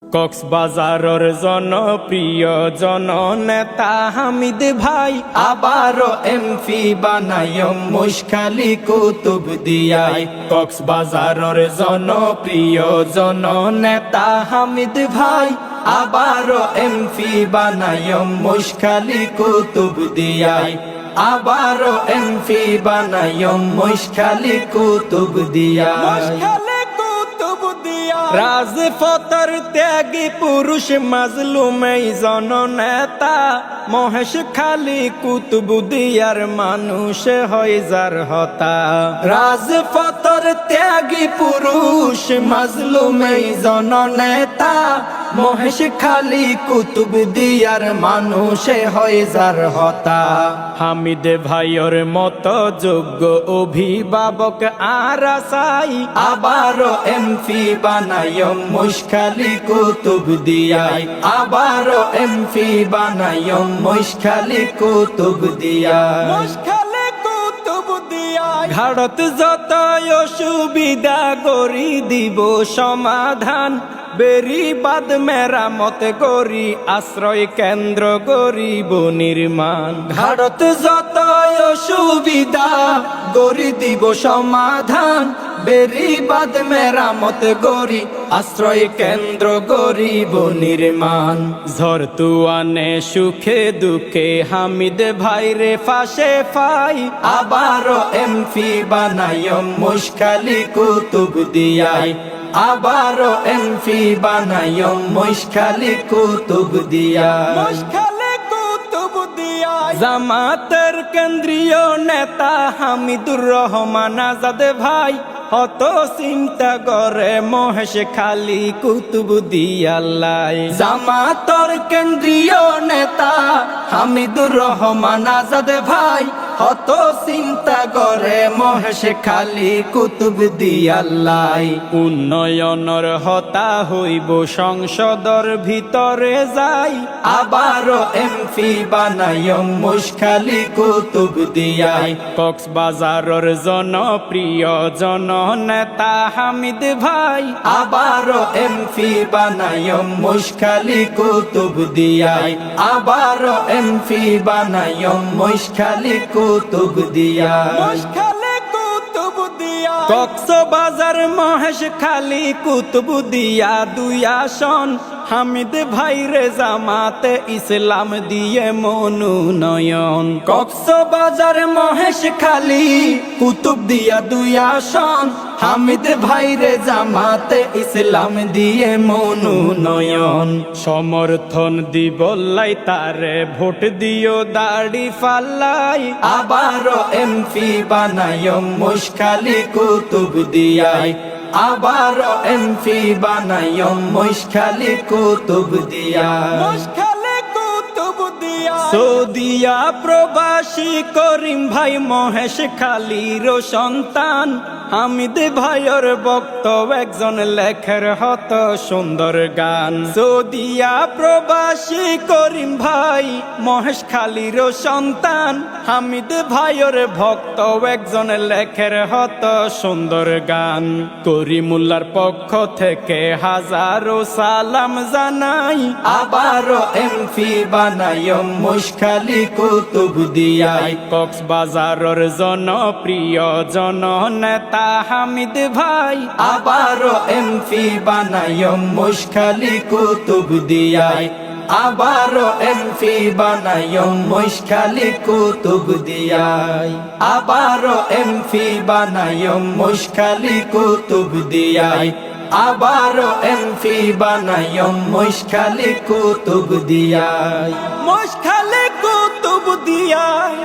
কক্সবাজারের জনপ্রিয় জননেতা হামিদ ভাই আবারও এমপি বানায় মহেশখালী কুতুবদিয়ায়। কক্সবাজারের জনপ্রিয় জননেতা হামিদ ভাই আবারও এমপি বানায় মহেশখালী কুতুবদিয়ায়। আবারও এমপি বানায় মহেশখালী কুতুবদিয়ায়। রাজপথের ত্যাগী পুরুষ মাজলুম এই জননেতা মহেশখালী কুতুবদিয়ার মানুষ হয় যার হতা। রাজপথের ত্যাগী পুরুষ মাজলুম এই জননেতা মহেশখালী কুতুবদিয়ার মানুষ হয় যার হতা। হামিদ ভাইয়ের মতো যোগ্য অভিভাবক আর আসাই আবারও এমপি বানায় মহেশখালী কুতুবদিয়ায়। আবারও এমপি বানায় মহেশখালী কুতুবদিয়ায়। ঘাড়ত যত অসুবিধা করি দিব সমাধান, বেড়িবাঁধ মেরামত করি আশ্রয় কেন্দ্র গরিব নির্মাণ। ঘাড়ত যত অসুবিধা করি দিব সমাধান, বেড়িবাঁধ মেরামত করি আশ্রয় কেন্দ্র গরিব নির্মাণ। ঝড় তুয়ানে সুখে দুঃখে হামিদ ভাইরে ফাঁসে পাই আবারও এমপি বানায় মহেশখালী কুতুবদিয়ায়। আবারও এমপি বানায় মহেশখালী কুতুবদিয়ায়। জামাতের কেন্দ্রীয় নেতা হামিদুর রহমান আজাদ ভাই হত চিন্তা করে মহেশখালী কুতুবদিয়ায়। জামাতের কেন্দ্রীয় নেতা হামিদুর রহমান আজাদ ভাই হত চিন্তা করে মহেশখালী কুতুবদিয়ায়। উন্নয়নের হতা হইব সংসদর ভিতরে যাই আবারও এমপি বানায় মহেশখালী কুতুবদিয়ায়। কক্সবাজারের জনপ্রিয় জননেতা হামিদ ভাই আবারও এমপি বানায় মহেশখালী কুতুবদিয়ায়। আবারও এমপি বানায় মহেশখালী কুতুবদিয়ায়। কক্সবাজার মহেশখালী কুতুবদিয়া দুই আসন হামিদ ভাইরে জামাতে ইসলাম দিয়ে মনোনয়ন। কক্সবাজার মহেশখালী কুতুবদিয়া দুই আসন হামিদ ভাইরে জামাতে ইসলাম দিয়ে মনোনয়ন। সমর্থন দিবল্লাই তারে ভোট দিও দাড়ি ফাল্লাই আবারও এমপি বানায় মহেশখালী কুতুবদিয়ায়। আবারও এমপি বানায় মহেশখালী কুতুবদিয়ায়। সৌদিয়া প্রবাসী করিম ভাই মহেশখালীর সন্তান হামিদ ভাইয়ের ভক্ত একজন লেখের হত সুন্দর গান। সৌদিয়া প্রবাসী করিম ভাই মহেশখালীর সন্তান হামিদ ভাইয়ের ভক্ত একজন লেখের হত সুন্দর গান। করিমুল্লার পক্ষ থেকে হাজারো সালাম জানাই আবারও এমপি বানায় মহেশখালী কুতুবদিয়ায়। কক্সবাজারের জনপ্রিয় জননেতা হামিদ ভাই আবারও এমপি বানায় মহেশখালী কুতুবদিয়ায়। আবারও এমপি বানায় মহেশখালী কুতুবদিয়ায়। আবারও এমপি বানায় মহেশখালী কুতুবদিয়ায়। আবারও এমপি বানায় মহেশখালী কুতুবদিয়ায়। মহেশখালী কুতুবদিয়ায়।